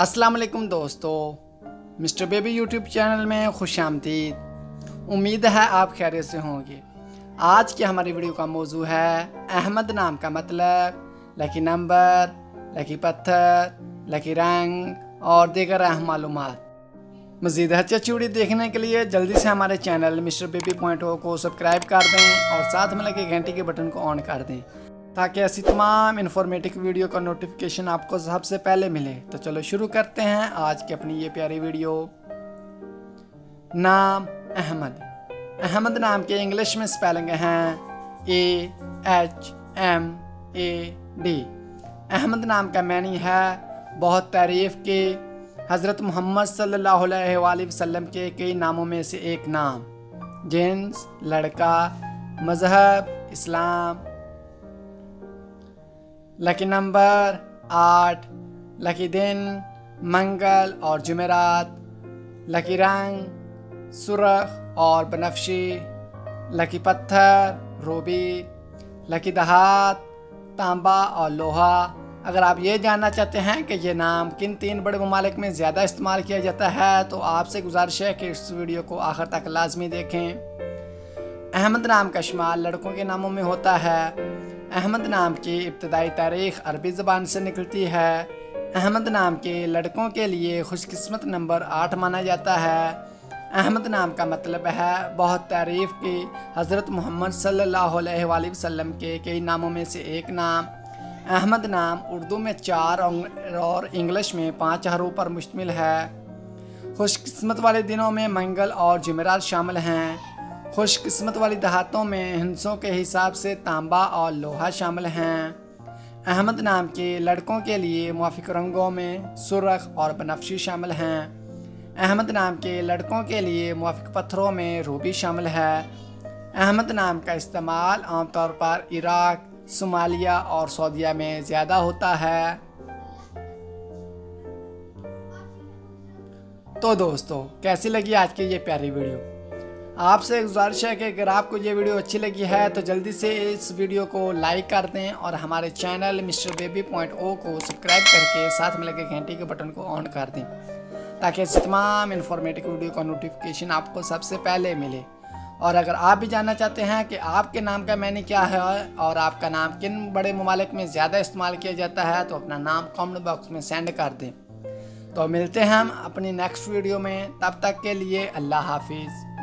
अस्सलाम वालेकुम दोस्तों, मिस्टर बेबी यूट्यूब चैनल में खुश आमदीद। उम्मीद है आप खैरियत से होंगे। आज की हमारी वीडियो का मौजू है अहमद नाम का मतलब, लकी नंबर, लकी पत्थर, लकी रंग और दीगर अहम मालूमात। मज़ीद अच्छी वीडियो देखने के लिए जल्दी से हमारे चैनल मिस्टर बेबी पॉइंट को सब्सक्राइब कर दें और साथ में लगे घंटी के बटन को ऑन कर दें ताकि ऐसी तमाम इन्फॉर्मेटिव वीडियो का नोटिफिकेशन आपको सबसे पहले मिले। तो चलो शुरू करते हैं आज की अपनी ये प्यारी वीडियो। नाम अहमद। अहमद नाम के इंग्लिश में स्पेलिंग हैं AHMAD। अहमद नाम का मैनी है बहुत तारीफ़ के। हज़रत मोहम्मद सल्लल्लाहु अलैहि वसल्लम के कई नामों में से एक नाम, जिन्स लड़का, मज़हब इस्लाम। लकी नंबर 8, लकी दिन मंगल और जुमेरात, लकी रंग सुर्ख और बनफशी, लकी पत्थर रूबी, लकी दहात तांबा और लोहा। अगर आप ये जानना चाहते हैं कि ये नाम किन 3 बड़े ममालिक में ज़्यादा इस्तेमाल किया जाता है तो आपसे गुजारिश है कि इस वीडियो को आखिर तक लाजमी देखें। अहमद नाम का शुमार लड़कों के नामों में होता है। अहमद नाम की इब्तदाई तारीख़ अरबी ज़बान से निकलती है। अहमद नाम के लड़कों के लिए खुशकिस्मत नंबर 8 माना जाता है। अहमद नाम का मतलब है बहुत तारीफ़ की। हज़रत मोहम्मद सल्लल्लाहु अलैहि वसल्लम के कई नामों में से एक नाम। अहमद नाम उर्दू में 4 और इंग्लिश में 5 हरूफ पर मुश्तमिल है। खुशकिस्मत वाले दिनों में मंगल और जुमेरात शामिल हैं। खुशकिस्मत वाली दहातों में हिंसों के हिसाब से तांबा और लोहा शामिल हैं। अहमद नाम के लड़कों के लिए मुवाफिक रंगों में सुर्ख और बनफशी शामिल हैं। अहमद नाम के लड़कों के लिए मुवाफिक पत्थरों में रूबी शामिल है। अहमद नाम का इस्तेमाल आमतौर पर इराक, सोमालिया और सऊदीया में ज़्यादा होता है। तो दोस्तों, कैसी लगी आज की ये प्यारी वीडियो? आपसे गुजारिश है कि अगर आपको ये वीडियो अच्छी लगी है तो जल्दी से इस वीडियो को लाइक कर दें और हमारे चैनल मिस्टर बेबी पॉइंट को सब्सक्राइब करके साथ में लगे घंटी के बटन को ऑन कर दें ताकि ऐसे तमाम इन्फॉर्मेटिव वीडियो का नोटिफिकेशन आपको सबसे पहले मिले। और अगर आप भी जानना चाहते हैं कि आपके नाम का मैनी क्या है और आपका नाम किन बड़े ममालिक में ज़्यादा इस्तेमाल किया जाता है तो अपना नाम कमेंट बॉक्स में सेंड कर दें। तो मिलते हैं हम अपनी नेक्स्ट वीडियो में, तब तक के लिए अल्लाह हाफिज़।